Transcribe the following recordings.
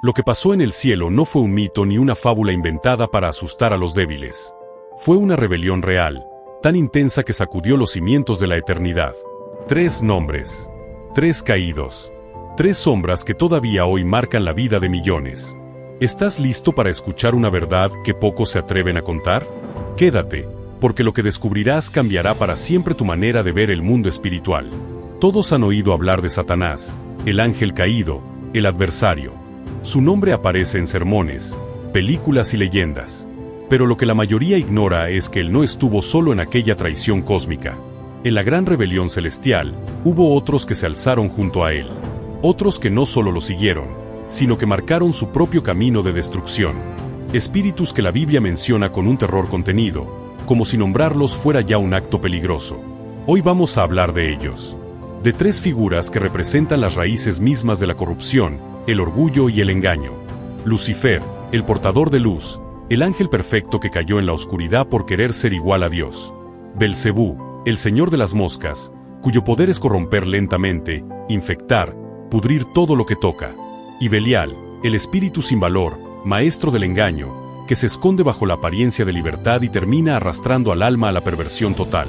Lo que pasó en el cielo no fue un mito ni una fábula inventada para asustar a los débiles. Fue una rebelión real, tan intensa que sacudió los cimientos de la eternidad. 3 nombres. 3 caídos. 3 sombras que todavía hoy marcan la vida de millones. ¿Estás listo para escuchar una verdad que pocos se atreven a contar? Quédate, porque lo que descubrirás cambiará para siempre tu manera de ver el mundo espiritual. Todos han oído hablar de Satanás, el ángel caído, el adversario. Su nombre aparece en sermones, películas y leyendas. Pero lo que la mayoría ignora es que él no estuvo solo en aquella traición cósmica. En la gran rebelión celestial, hubo otros que se alzaron junto a él. Otros que no solo lo siguieron, sino que marcaron su propio camino de destrucción. Espíritus que la Biblia menciona con un terror contenido, como si nombrarlos fuera ya un acto peligroso. Hoy vamos a hablar de ellos. De 3 figuras que representan las raíces mismas de la corrupción, el orgullo y el engaño. Lucifer, el portador de luz, el ángel perfecto que cayó en la oscuridad por querer ser igual a Dios. Belcebú, el señor de las moscas, cuyo poder es corromper lentamente, infectar, pudrir todo lo que toca. Y Belial, el espíritu sin valor, maestro del engaño, que se esconde bajo la apariencia de libertad y termina arrastrando al alma a la perversión total.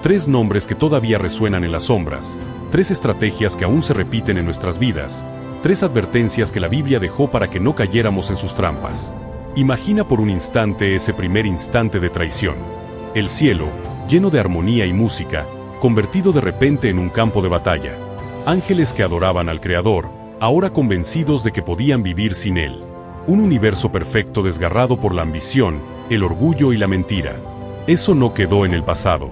3 nombres que todavía resuenan en las sombras, 3 estrategias que aún se repiten en nuestras vidas, 3 advertencias que la Biblia dejó para que no cayéramos en sus trampas. Imagina por un instante ese primer instante de traición. El cielo, lleno de armonía y música, convertido de repente en un campo de batalla. Ángeles que adoraban al Creador, ahora convencidos de que podían vivir sin él. Un universo perfecto desgarrado por la ambición, el orgullo y la mentira. Eso no quedó en el pasado.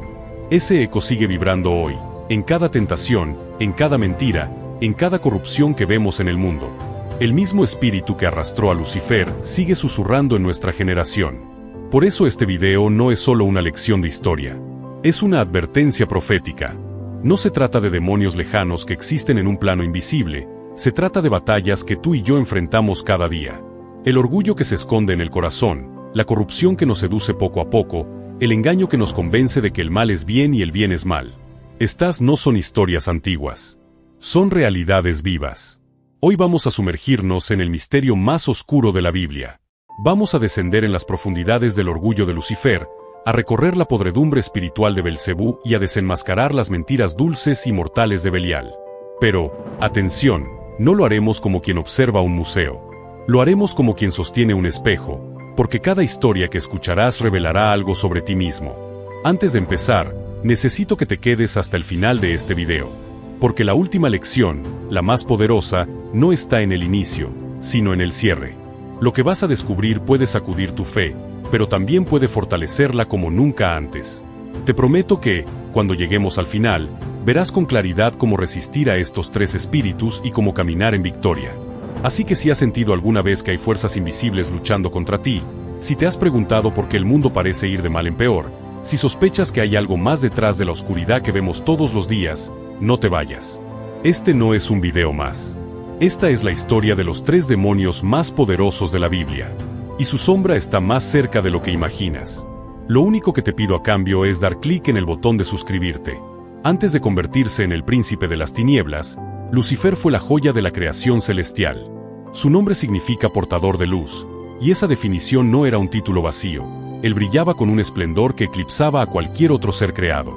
Ese eco sigue vibrando hoy, en cada tentación, en cada mentira, en cada corrupción que vemos en el mundo. El mismo espíritu que arrastró a Lucifer sigue susurrando en nuestra generación. Por eso este video no es solo una lección de historia. Es una advertencia profética. No se trata de demonios lejanos que existen en un plano invisible, se trata de batallas que tú y yo enfrentamos cada día. El orgullo que se esconde en el corazón, la corrupción que nos seduce poco a poco, el engaño que nos convence de que el mal es bien y el bien es mal. Estas no son historias antiguas. Son realidades vivas. Hoy vamos a sumergirnos en el misterio más oscuro de la Biblia. Vamos a descender en las profundidades del orgullo de Lucifer, a recorrer la podredumbre espiritual de Belcebú y a desenmascarar las mentiras dulces y mortales de Belial. Pero, atención, no lo haremos como quien observa un museo. Lo haremos como quien sostiene un espejo, porque cada historia que escucharás revelará algo sobre ti mismo. Antes de empezar, necesito que te quedes hasta el final de este video. Porque la última lección, la más poderosa, no está en el inicio, sino en el cierre. Lo que vas a descubrir puede sacudir tu fe, pero también puede fortalecerla como nunca antes. Te prometo que, cuando lleguemos al final, verás con claridad cómo resistir a estos 3 espíritus y cómo caminar en victoria. Así que si has sentido alguna vez que hay fuerzas invisibles luchando contra ti, si te has preguntado por qué el mundo parece ir de mal en peor, si sospechas que hay algo más detrás de la oscuridad que vemos todos los días, no te vayas. Este no es un video más. Esta es la historia de los 3 demonios más poderosos de la Biblia. Y su sombra está más cerca de lo que imaginas. Lo único que te pido a cambio es dar clic en el botón de suscribirte. Antes de convertirse en el príncipe de las tinieblas, Lucifer fue la joya de la creación celestial. Su nombre significa portador de luz, y esa definición no era un título vacío. Él brillaba con un esplendor que eclipsaba a cualquier otro ser creado.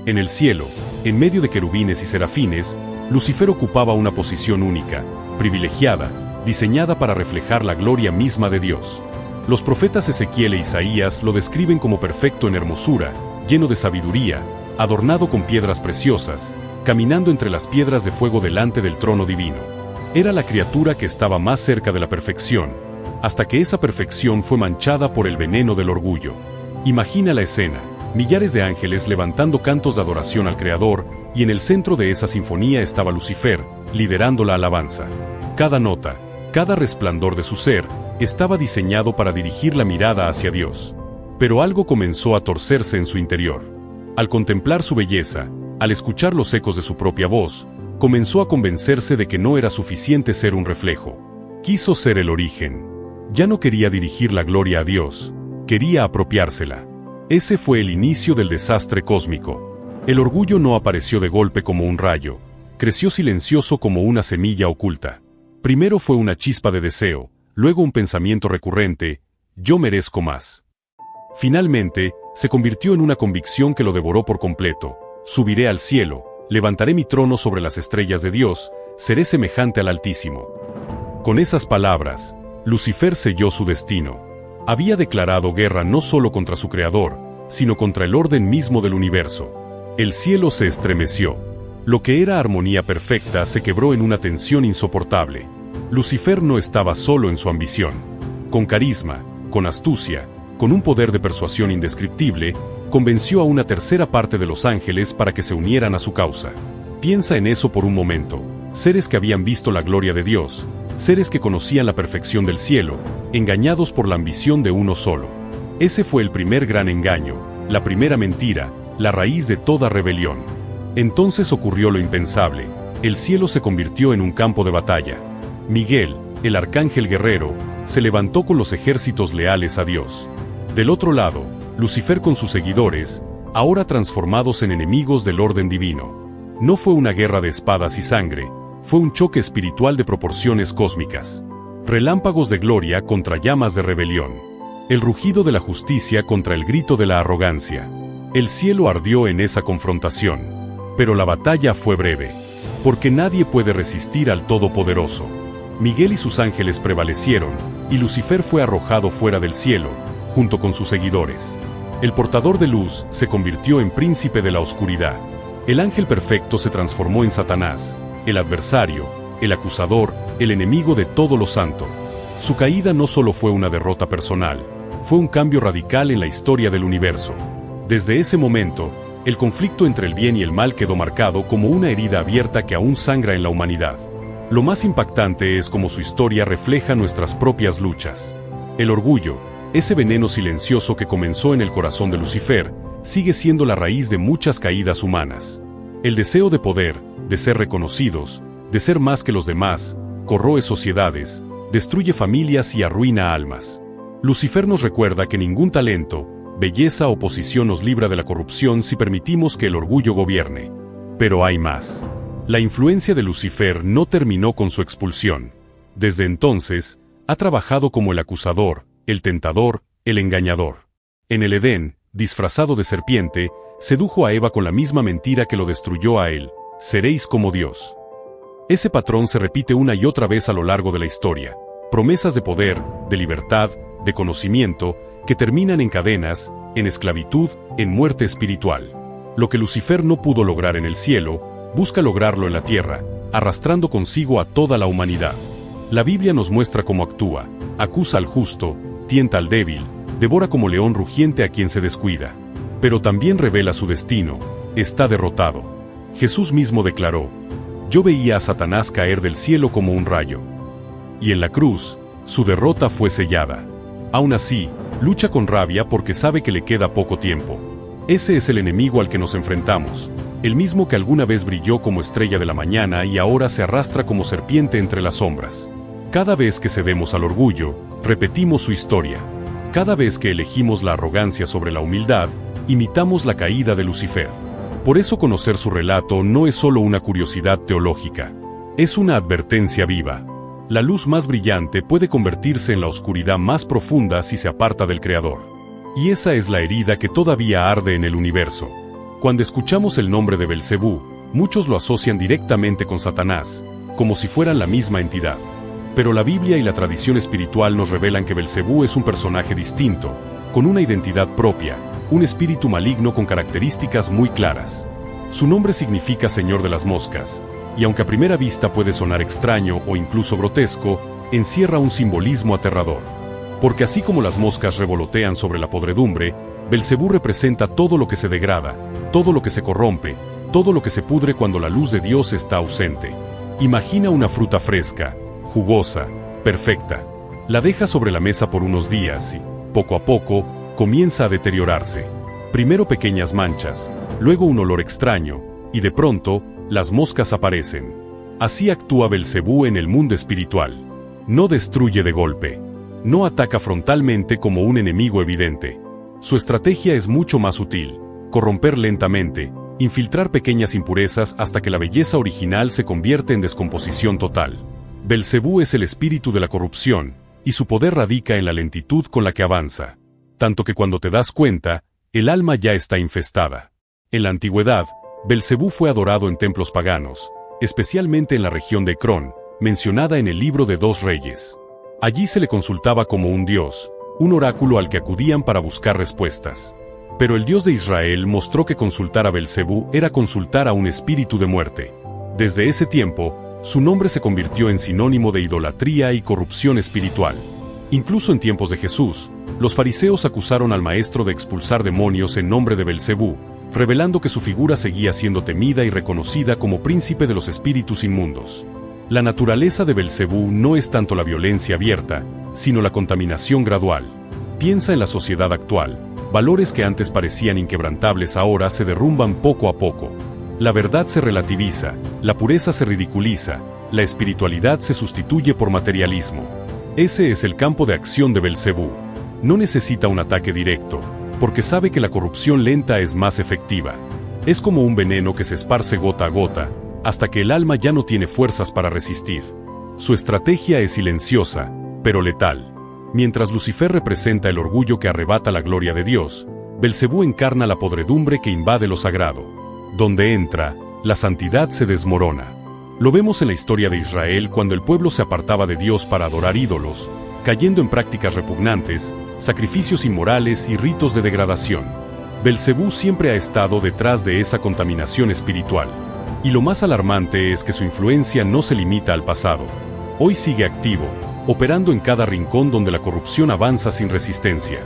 En el cielo, en medio de querubines y serafines, Lucifer ocupaba una posición única, privilegiada, diseñada para reflejar la gloria misma de Dios. Los profetas Ezequiel e Isaías lo describen como perfecto en hermosura, lleno de sabiduría, adornado con piedras preciosas, caminando entre las piedras de fuego delante del trono divino. Era la criatura que estaba más cerca de la perfección, hasta que esa perfección fue manchada por el veneno del orgullo. Imagina la escena, millares de ángeles levantando cantos de adoración al Creador, y en el centro de esa sinfonía estaba Lucifer, liderando la alabanza. Cada nota, cada resplandor de su ser, estaba diseñado para dirigir la mirada hacia Dios. Pero algo comenzó a torcerse en su interior. Al contemplar su belleza, al escuchar los ecos de su propia voz, comenzó a convencerse de que no era suficiente ser un reflejo. Quiso ser el origen. Ya no quería dirigir la gloria a Dios, quería apropiársela. Ese fue el inicio del desastre cósmico. El orgullo no apareció de golpe como un rayo, creció silencioso como una semilla oculta. Primero fue una chispa de deseo, luego un pensamiento recurrente: yo merezco más. Finalmente, se convirtió en una convicción que lo devoró por completo: subiré al cielo, levantaré mi trono sobre las estrellas de Dios, seré semejante al Altísimo. Con esas palabras, Lucifer selló su destino. Había declarado guerra no solo contra su creador, sino contra el orden mismo del universo. El cielo se estremeció. Lo que era armonía perfecta se quebró en una tensión insoportable. Lucifer no estaba solo en su ambición. Con carisma, con astucia, con un poder de persuasión indescriptible, convenció a una tercera parte de los ángeles para que se unieran a su causa. Piensa en eso por un momento. Seres que habían visto la gloria de Dios, seres que conocían la perfección del cielo, engañados por la ambición de uno solo. Ese fue el primer gran engaño, la primera mentira, la raíz de toda rebelión. Entonces ocurrió lo impensable: el cielo se convirtió en un campo de batalla. Miguel, el arcángel guerrero, se levantó con los ejércitos leales a Dios. Del otro lado, Lucifer con sus seguidores, ahora transformados en enemigos del orden divino. No fue una guerra de espadas y sangre, fue un choque espiritual de proporciones cósmicas. Relámpagos de gloria contra llamas de rebelión. El rugido de la justicia contra el grito de la arrogancia. El cielo ardió en esa confrontación. Pero la batalla fue breve, porque nadie puede resistir al Todopoderoso. Miguel y sus ángeles prevalecieron, y Lucifer fue arrojado fuera del cielo, junto con sus seguidores. El portador de luz se convirtió en príncipe de la oscuridad. El ángel perfecto se transformó en Satanás, el adversario, el acusador, el enemigo de todo lo santo. Su caída no solo fue una derrota personal, fue un cambio radical en la historia del universo. Desde ese momento, el conflicto entre el bien y el mal quedó marcado como una herida abierta que aún sangra en la humanidad. Lo más impactante es cómo su historia refleja nuestras propias luchas. El orgullo, ese veneno silencioso que comenzó en el corazón de Lucifer, sigue siendo la raíz de muchas caídas humanas. El deseo de poder, de ser reconocidos, de ser más que los demás, corroe sociedades, destruye familias y arruina almas. Lucifer nos recuerda que ningún talento, belleza o posición nos libra de la corrupción si permitimos que el orgullo gobierne. Pero hay más. La influencia de Lucifer no terminó con su expulsión. Desde entonces, ha trabajado como el acusador, el tentador, el engañador. En el Edén, disfrazado de serpiente, sedujo a Eva con la misma mentira que lo destruyó a él: seréis como Dios. Ese patrón se repite una y otra vez a lo largo de la historia. Promesas de poder, de libertad, de conocimiento, que terminan en cadenas, en esclavitud, en muerte espiritual. Lo que Lucifer no pudo lograr en el cielo, busca lograrlo en la tierra, arrastrando consigo a toda la humanidad. La Biblia nos muestra cómo actúa: acusa al justo, tienta al débil, devora como león rugiente a quien se descuida. Pero también revela su destino: está derrotado. Jesús mismo declaró: yo veía a Satanás caer del cielo como un rayo. Y en la cruz, su derrota fue sellada. Aún así, lucha con rabia porque sabe que le queda poco tiempo. Ese es el enemigo al que nos enfrentamos, el mismo que alguna vez brilló como estrella de la mañana y ahora se arrastra como serpiente entre las sombras. Cada vez que cedemos al orgullo, repetimos su historia. Cada vez que elegimos la arrogancia sobre la humildad, imitamos la caída de Lucifer. Por eso conocer su relato no es solo una curiosidad teológica, es una advertencia viva. La luz más brillante puede convertirse en la oscuridad más profunda si se aparta del Creador. Y esa es la herida que todavía arde en el universo. Cuando escuchamos el nombre de Belcebú, muchos lo asocian directamente con Satanás, como si fueran la misma entidad. Pero la Biblia y la tradición espiritual nos revelan que Belcebú es un personaje distinto, con una identidad propia, un espíritu maligno con características muy claras. Su nombre significa Señor de las Moscas, y aunque a primera vista puede sonar extraño o incluso grotesco, encierra un simbolismo aterrador. Porque así como las moscas revolotean sobre la podredumbre, Belcebú representa todo lo que se degrada, todo lo que se corrompe, todo lo que se pudre cuando la luz de Dios está ausente. Imagina una fruta fresca, jugosa, perfecta. La deja sobre la mesa por unos días y, poco a poco, comienza a deteriorarse. Primero pequeñas manchas, luego un olor extraño, y de pronto, las moscas aparecen. Así actúa Belcebú en el mundo espiritual. No destruye de golpe. No ataca frontalmente como un enemigo evidente. Su estrategia es mucho más sutil: corromper lentamente, infiltrar pequeñas impurezas hasta que la belleza original se convierte en descomposición total. Belcebú es el espíritu de la corrupción, y su poder radica en la lentitud con la que avanza. Tanto que cuando te das cuenta, el alma ya está infestada. En la antigüedad, Belcebú fue adorado en templos paganos, especialmente en la región de Ecrón, mencionada en el libro de 2 Reyes. Allí se le consultaba como un dios, un oráculo al que acudían para buscar respuestas. Pero el Dios de Israel mostró que consultar a Belcebú era consultar a un espíritu de muerte. Desde ese tiempo, su nombre se convirtió en sinónimo de idolatría y corrupción espiritual. Incluso en tiempos de Jesús, los fariseos acusaron al maestro de expulsar demonios en nombre de Belcebú, revelando que su figura seguía siendo temida y reconocida como príncipe de los espíritus inmundos. La naturaleza de Belcebú no es tanto la violencia abierta, sino la contaminación gradual. Piensa en la sociedad actual. Valores que antes parecían inquebrantables ahora se derrumban poco a poco. La verdad se relativiza, la pureza se ridiculiza, la espiritualidad se sustituye por materialismo. Ese es el campo de acción de Belcebú. No necesita un ataque directo, porque sabe que la corrupción lenta es más efectiva. Es como un veneno que se esparce gota a gota, hasta que el alma ya no tiene fuerzas para resistir. Su estrategia es silenciosa, pero letal. Mientras Lucifer representa el orgullo que arrebata la gloria de Dios, Belcebú encarna la podredumbre que invade lo sagrado. Donde entra, la santidad se desmorona. Lo vemos en la historia de Israel cuando el pueblo se apartaba de Dios para adorar ídolos, cayendo en prácticas repugnantes, sacrificios inmorales y ritos de degradación. Belcebú siempre ha estado detrás de esa contaminación espiritual. Y lo más alarmante es que su influencia no se limita al pasado. Hoy sigue activo, operando en cada rincón donde la corrupción avanza sin resistencia.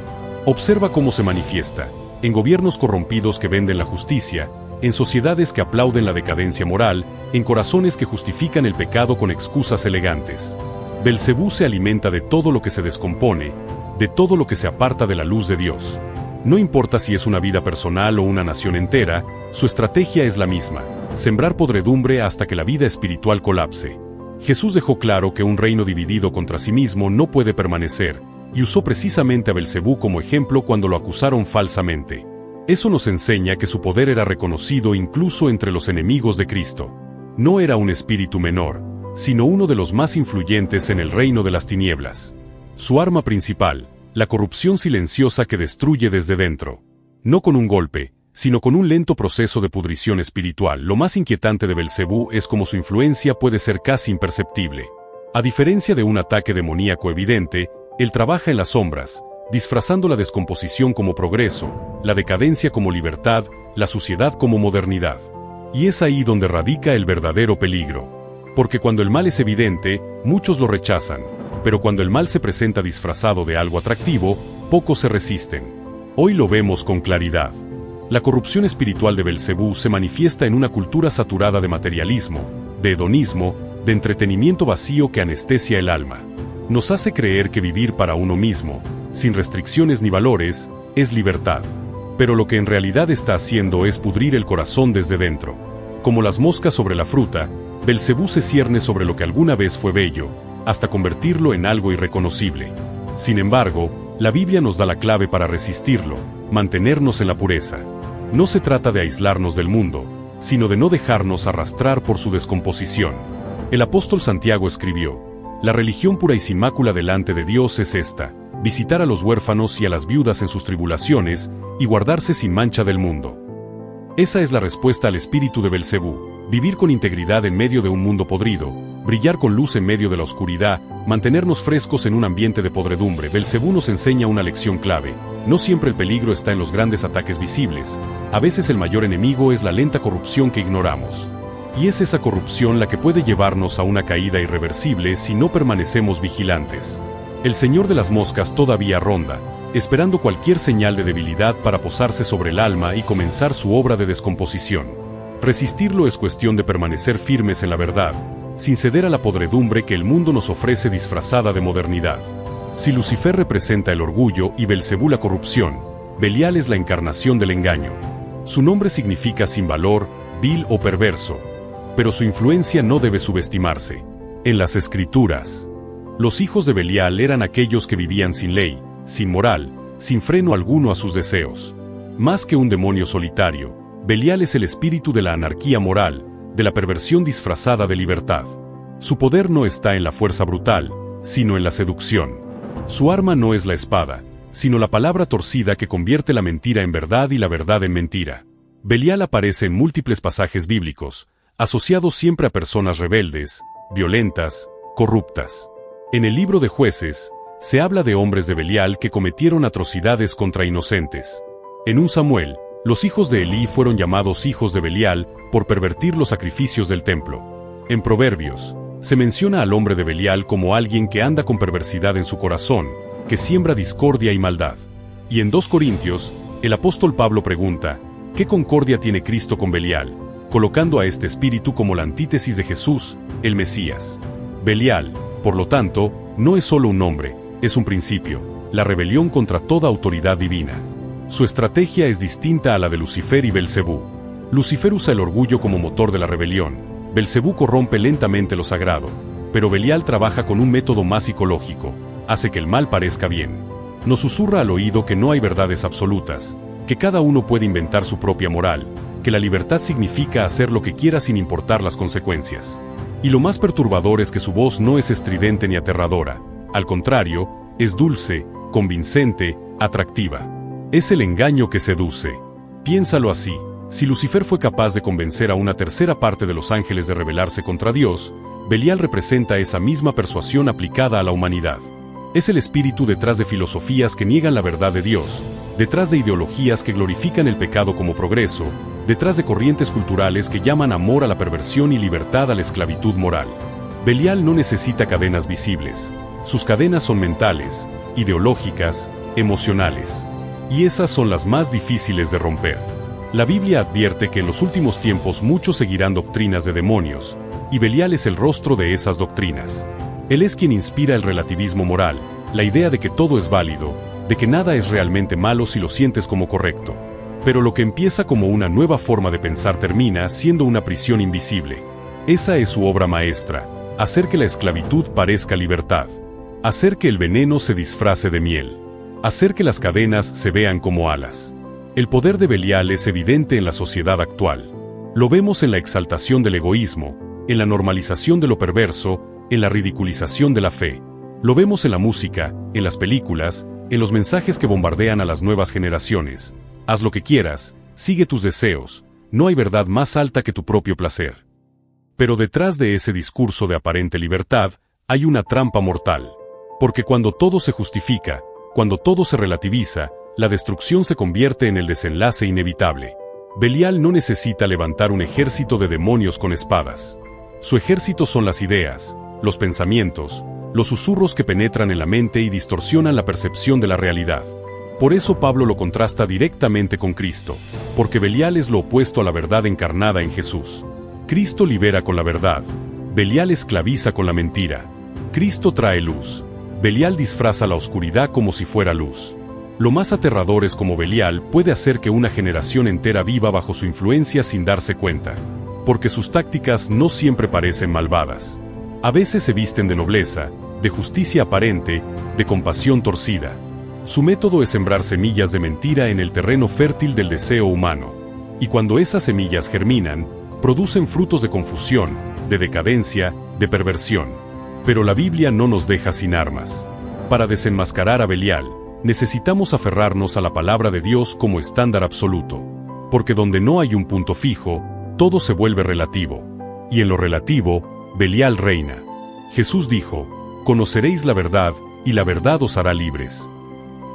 Observa cómo se manifiesta, en gobiernos corrompidos que venden la justicia, en sociedades que aplauden la decadencia moral, en corazones que justifican el pecado con excusas elegantes. Belcebú se alimenta de todo lo que se descompone, de todo lo que se aparta de la luz de Dios. No importa si es una vida personal o una nación entera, su estrategia es la misma: sembrar podredumbre hasta que la vida espiritual colapse. Jesús dejó claro que un reino dividido contra sí mismo no puede permanecer, y usó precisamente a Belcebú como ejemplo cuando lo acusaron falsamente. Eso nos enseña que su poder era reconocido incluso entre los enemigos de Cristo. No era un espíritu menor, sino uno de los más influyentes en el reino de las tinieblas. Su arma principal, la corrupción silenciosa que destruye desde dentro. No con un golpe, sino con un lento proceso de pudrición espiritual. Lo más inquietante de Belcebú es cómo su influencia puede ser casi imperceptible. A diferencia de un ataque demoníaco evidente, él trabaja en las sombras, disfrazando la descomposición como progreso, la decadencia como libertad, la suciedad como modernidad. Y es ahí donde radica el verdadero peligro. Porque cuando el mal es evidente, muchos lo rechazan, pero cuando el mal se presenta disfrazado de algo atractivo, pocos se resisten. Hoy lo vemos con claridad. La corrupción espiritual de Belcebú se manifiesta en una cultura saturada de materialismo, de hedonismo, de entretenimiento vacío que anestesia el alma. Nos hace creer que vivir para uno mismo, sin restricciones ni valores, es libertad. Pero lo que en realidad está haciendo es pudrir el corazón desde dentro. Como las moscas sobre la fruta, Belcebú se cierne sobre lo que alguna vez fue bello, hasta convertirlo en algo irreconocible. Sin embargo, la Biblia nos da la clave para resistirlo: mantenernos en la pureza. No se trata de aislarnos del mundo, sino de no dejarnos arrastrar por su descomposición. El apóstol Santiago escribió: la religión pura y sin mácula delante de Dios es esta: visitar a los huérfanos y a las viudas en sus tribulaciones, y guardarse sin mancha del mundo. Esa es la respuesta al espíritu de Belcebú: vivir con integridad en medio de un mundo podrido, brillar con luz en medio de la oscuridad, mantenernos frescos en un ambiente de podredumbre. Belcebú nos enseña una lección clave: no siempre el peligro está en los grandes ataques visibles, a veces el mayor enemigo es la lenta corrupción que ignoramos. Y es esa corrupción la que puede llevarnos a una caída irreversible si no permanecemos vigilantes. El Señor de las moscas todavía ronda, esperando cualquier señal de debilidad para posarse sobre el alma y comenzar su obra de descomposición. Resistirlo es cuestión de permanecer firmes en la verdad, sin ceder a la podredumbre que el mundo nos ofrece disfrazada de modernidad. Si Lucifer representa el orgullo y Belcebú la corrupción, Belial es la encarnación del engaño. Su nombre significa sin valor, vil o perverso, pero su influencia no debe subestimarse. En las Escrituras, los hijos de Belial eran aquellos que vivían sin ley, sin moral, sin freno alguno a sus deseos. Más que un demonio solitario, Belial es el espíritu de la anarquía moral, de la perversión disfrazada de libertad. Su poder no está en la fuerza brutal, sino en la seducción. Su arma no es la espada, sino la palabra torcida que convierte la mentira en verdad y la verdad en mentira. Belial aparece en múltiples pasajes bíblicos, asociado siempre a personas rebeldes, violentas, corruptas. En el libro de Jueces, se habla de hombres de Belial que cometieron atrocidades contra inocentes. En 1 Samuel, los hijos de Elí fueron llamados hijos de Belial por pervertir los sacrificios del templo. En Proverbios, se menciona al hombre de Belial como alguien que anda con perversidad en su corazón, que siembra discordia y maldad. Y en 2 Corintios, el apóstol Pablo pregunta, ¿qué concordia tiene Cristo con Belial?, colocando a este espíritu como la antítesis de Jesús, el Mesías. Belial, por lo tanto, no es solo un nombre, es un principio, la rebelión contra toda autoridad divina. Su estrategia es distinta a la de Lucifer y Belcebú. Lucifer usa el orgullo como motor de la rebelión, Belcebú corrompe lentamente lo sagrado, pero Belial trabaja con un método más psicológico, hace que el mal parezca bien. Nos susurra al oído que no hay verdades absolutas, que cada uno puede inventar su propia moral, que la libertad significa hacer lo que quiera sin importar las consecuencias. Y lo más perturbador es que su voz no es estridente ni aterradora, al contrario, es dulce, convincente, atractiva. Es el engaño que seduce. Piénsalo así, si Lucifer fue capaz de convencer a una tercera parte de los ángeles de rebelarse contra Dios, Belial representa esa misma persuasión aplicada a la humanidad. Es el espíritu detrás de filosofías que niegan la verdad de Dios, detrás de ideologías que glorifican el pecado como progreso, detrás de corrientes culturales que llaman amor a la perversión y libertad a la esclavitud moral. Belial no necesita cadenas visibles. Sus cadenas son mentales, ideológicas, emocionales. Y esas son las más difíciles de romper. La Biblia advierte que en los últimos tiempos muchos seguirán doctrinas de demonios, y Belial es el rostro de esas doctrinas. Él es quien inspira el relativismo moral, la idea de que todo es válido, de que nada es realmente malo si lo sientes como correcto. Pero lo que empieza como una nueva forma de pensar termina siendo una prisión invisible. Esa es su obra maestra, hacer que la esclavitud parezca libertad, hacer que el veneno se disfrace de miel, hacer que las cadenas se vean como alas. El poder de Belial es evidente en la sociedad actual. Lo vemos en la exaltación del egoísmo, en la normalización de lo perverso, en la ridiculización de la fe. Lo vemos en la música, en las películas, en los mensajes que bombardean a las nuevas generaciones. Haz lo que quieras, sigue tus deseos, no hay verdad más alta que tu propio placer. Pero detrás de ese discurso de aparente libertad, hay una trampa mortal. Porque cuando todo se justifica, cuando todo se relativiza, la destrucción se convierte en el desenlace inevitable. Belial no necesita levantar un ejército de demonios con espadas. Su ejército son las ideas, los pensamientos, los susurros que penetran en la mente y distorsionan la percepción de la realidad. Por eso Pablo lo contrasta directamente con Cristo, porque Belial es lo opuesto a la verdad encarnada en Jesús. Cristo libera con la verdad, Belial esclaviza con la mentira. Cristo trae luz, Belial disfraza la oscuridad como si fuera luz. Lo más aterrador es cómo Belial puede hacer que una generación entera viva bajo su influencia sin darse cuenta. Porque sus tácticas no siempre parecen malvadas. A veces se visten de nobleza, de justicia aparente, de compasión torcida. Su método es sembrar semillas de mentira en el terreno fértil del deseo humano. Y cuando esas semillas germinan, producen frutos de confusión, de decadencia, de perversión. Pero la Biblia no nos deja sin armas. Para desenmascarar a Belial, necesitamos aferrarnos a la palabra de Dios como estándar absoluto. Porque donde no hay un punto fijo, todo se vuelve relativo. Y en lo relativo, Belial reina. Jesús dijo, conoceréis la verdad, y la verdad os hará libres.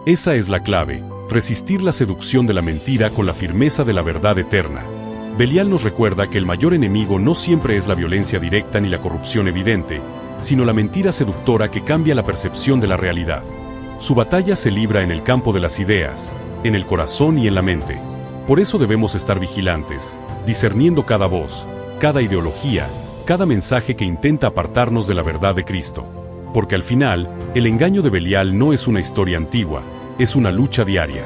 Esa es la clave, resistir la seducción de la mentira con la firmeza de la verdad eterna. Belial nos recuerda que el mayor enemigo no siempre es la violencia directa ni la corrupción evidente, sino la mentira seductora que cambia la percepción de la realidad. Su batalla se libra en el campo de las ideas, en el corazón y en la mente. Por eso debemos estar vigilantes, discerniendo cada voz, cada ideología, cada mensaje que intenta apartarnos de la verdad de Cristo. Porque al final, el engaño de Belial no es una historia antigua, es una lucha diaria.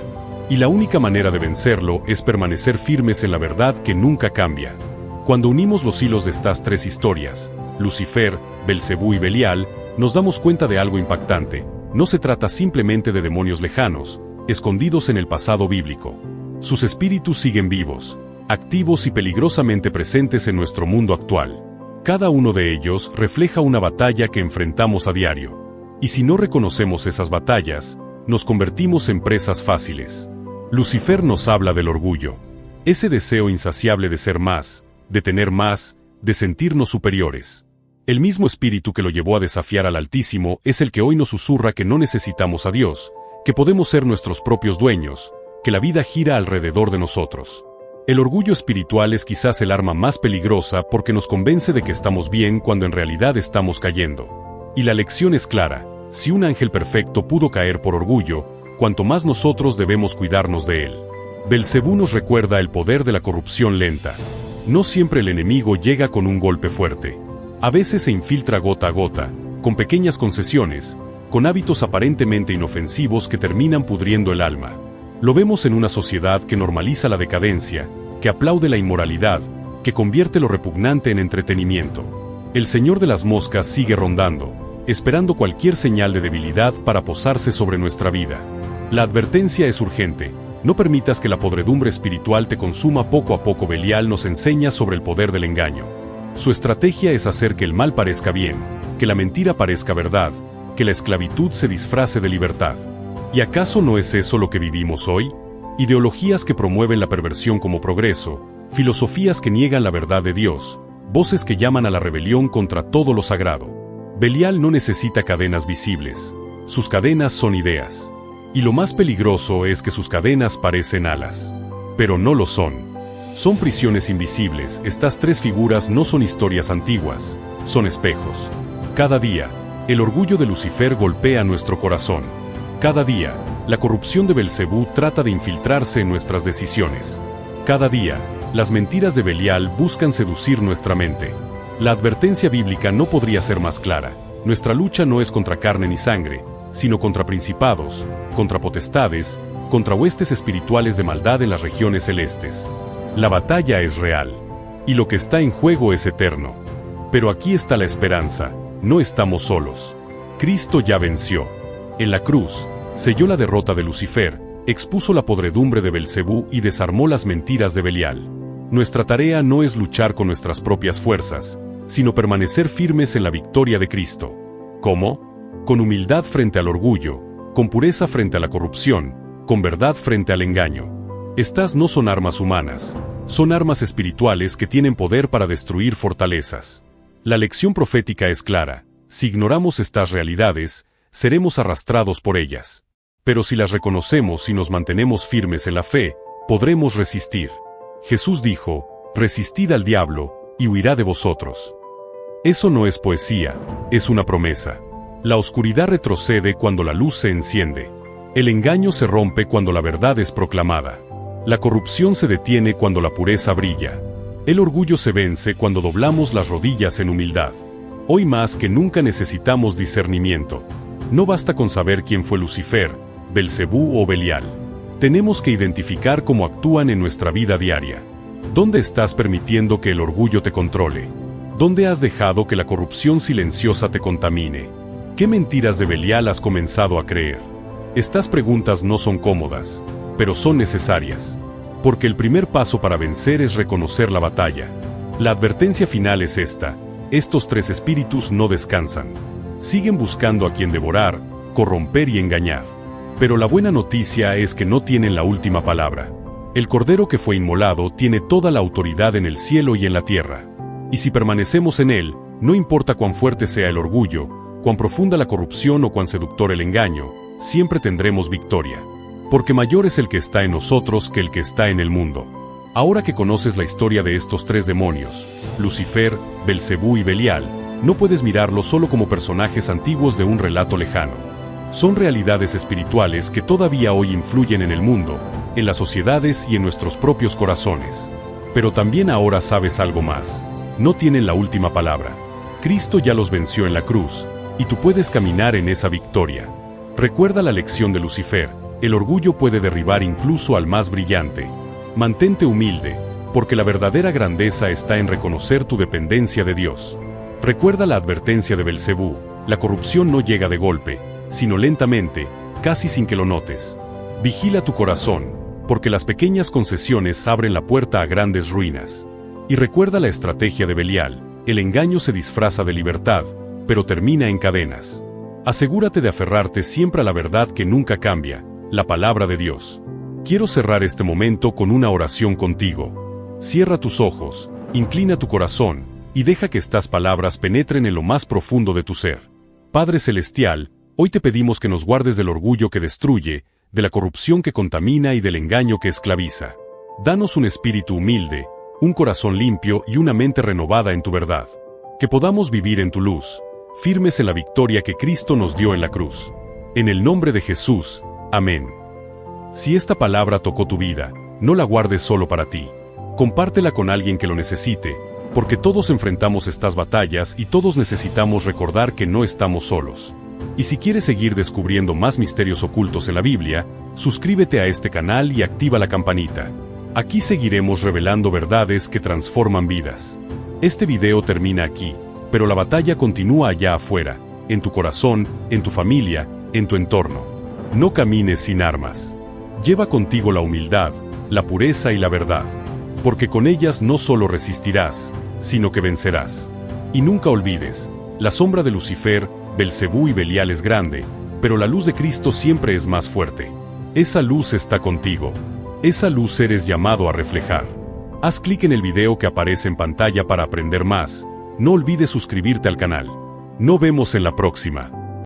Y la única manera de vencerlo es permanecer firmes en la verdad que nunca cambia. Cuando unimos los hilos de estas tres historias, Lucifer, Belcebú y Belial, nos damos cuenta de algo impactante. No se trata simplemente de demonios lejanos, escondidos en el pasado bíblico. Sus espíritus siguen vivos, activos y peligrosamente presentes en nuestro mundo actual. Cada uno de ellos refleja una batalla que enfrentamos a diario. Y si no reconocemos esas batallas, nos convertimos en presas fáciles. Lucifer nos habla del orgullo. Ese deseo insaciable de ser más, de tener más, de sentirnos superiores. El mismo espíritu que lo llevó a desafiar al Altísimo es el que hoy nos susurra que no necesitamos a Dios, que podemos ser nuestros propios dueños, que la vida gira alrededor de nosotros. El orgullo espiritual es quizás el arma más peligrosa porque nos convence de que estamos bien cuando en realidad estamos cayendo. Y la lección es clara: si un ángel perfecto pudo caer por orgullo, cuanto más nosotros debemos cuidarnos de él. Belcebú nos recuerda el poder de la corrupción lenta. No siempre el enemigo llega con un golpe fuerte. A veces se infiltra gota a gota, con pequeñas concesiones, con hábitos aparentemente inofensivos que terminan pudriendo el alma. Lo vemos en una sociedad que normaliza la decadencia, que aplaude la inmoralidad, que convierte lo repugnante en entretenimiento. El Señor de las Moscas sigue rondando, esperando cualquier señal de debilidad para posarse sobre nuestra vida. La advertencia es urgente: no permitas que la podredumbre espiritual te consuma poco a poco. Belial nos enseña sobre el poder del engaño. Su estrategia es hacer que el mal parezca bien, que la mentira parezca verdad, que la esclavitud se disfrace de libertad. ¿Y acaso no es eso lo que vivimos hoy? Ideologías que promueven la perversión como progreso, filosofías que niegan la verdad de Dios, voces que llaman a la rebelión contra todo lo sagrado. Belial no necesita cadenas visibles. Sus cadenas son ideas. Y lo más peligroso es que sus cadenas parecen alas. Pero no lo son. Son prisiones invisibles. Estas tres figuras no son historias antiguas, son espejos. Cada día, el orgullo de Lucifer golpea nuestro corazón. Cada día, la corrupción de Belcebú trata de infiltrarse en nuestras decisiones. Cada día, las mentiras de Belial buscan seducir nuestra mente. La advertencia bíblica no podría ser más clara. Nuestra lucha no es contra carne ni sangre, sino contra principados, contra potestades, contra huestes espirituales de maldad en las regiones celestes. La batalla es real, y lo que está en juego es eterno. Pero aquí está la esperanza: no estamos solos. Cristo ya venció. En la cruz, selló la derrota de Lucifer, expuso la podredumbre de Belcebú y desarmó las mentiras de Belial. Nuestra tarea no es luchar con nuestras propias fuerzas, sino permanecer firmes en la victoria de Cristo. ¿Cómo? Con humildad frente al orgullo, con pureza frente a la corrupción, con verdad frente al engaño. Estas no son armas humanas, son armas espirituales que tienen poder para destruir fortalezas. La lección profética es clara: si ignoramos estas realidades, seremos arrastrados por ellas. Pero si las reconocemos y nos mantenemos firmes en la fe, podremos resistir. Jesús dijo: resistid al diablo, y huirá de vosotros. Eso no es poesía, es una promesa. La oscuridad retrocede cuando la luz se enciende. El engaño se rompe cuando la verdad es proclamada. La corrupción se detiene cuando la pureza brilla. El orgullo se vence cuando doblamos las rodillas en humildad. Hoy más que nunca necesitamos discernimiento. No basta con saber quién fue Lucifer, Belcebú o Belial. Tenemos que identificar cómo actúan en nuestra vida diaria. ¿Dónde estás permitiendo que el orgullo te controle? ¿Dónde has dejado que la corrupción silenciosa te contamine? ¿Qué mentiras de Belial has comenzado a creer? Estas preguntas no son cómodas, pero son necesarias. Porque el primer paso para vencer es reconocer la batalla. La advertencia final es esta: estos tres espíritus no descansan. Siguen buscando a quien devorar, corromper y engañar. Pero la buena noticia es que no tienen la última palabra. El Cordero que fue inmolado tiene toda la autoridad en el cielo y en la tierra. Y si permanecemos en él, no importa cuán fuerte sea el orgullo, cuán profunda la corrupción o cuán seductor el engaño, siempre tendremos victoria. Porque mayor es el que está en nosotros que el que está en el mundo. Ahora que conoces la historia de estos tres demonios, Lucifer, Belcebú y Belial, no puedes mirarlos solo como personajes antiguos de un relato lejano. Son realidades espirituales que todavía hoy influyen en el mundo, en las sociedades y en nuestros propios corazones. Pero también ahora sabes algo más: no tienen la última palabra. Cristo ya los venció en la cruz, y tú puedes caminar en esa victoria. Recuerda la lección de Lucifer: el orgullo puede derribar incluso al más brillante. Mantente humilde, porque la verdadera grandeza está en reconocer tu dependencia de Dios. Recuerda la advertencia de Belcebú: la corrupción no llega de golpe, sino lentamente, casi sin que lo notes. Vigila tu corazón, porque las pequeñas concesiones abren la puerta a grandes ruinas. Y recuerda la estrategia de Belial: El engaño se disfraza de libertad, pero termina en cadenas. Asegúrate de aferrarte siempre a la verdad que nunca cambia, la palabra de Dios. Quiero cerrar este momento con una oración contigo. Cierra tus ojos, inclina tu corazón, y deja que estas palabras penetren en lo más profundo de tu ser. Padre Celestial, hoy te pedimos que nos guardes del orgullo que destruye, de la corrupción que contamina y del engaño que esclaviza. Danos un espíritu humilde, un corazón limpio y una mente renovada en tu verdad. Que podamos vivir en tu luz, firmes en la victoria que Cristo nos dio en la cruz. En el nombre de Jesús, amén. Si esta palabra tocó tu vida, no la guardes solo para ti. Compártela con alguien que lo necesite, porque todos enfrentamos estas batallas y todos necesitamos recordar que no estamos solos. Y si quieres seguir descubriendo más misterios ocultos en la Biblia, suscríbete a este canal y activa la campanita. Aquí seguiremos revelando verdades que transforman vidas. Este video termina aquí, pero la batalla continúa allá afuera, en tu corazón, en tu familia, en tu entorno. No camines sin armas. Lleva contigo la humildad, la pureza y la verdad, porque con ellas no solo resistirás, sino que vencerás. Y nunca olvides, la sombra de Lucifer, Belcebú y Belial es grande, pero la luz de Cristo siempre es más fuerte. Esa luz está contigo. Esa luz eres llamado a reflejar. Haz clic en el video que aparece en pantalla para aprender más. No olvides suscribirte al canal. Nos vemos en la próxima.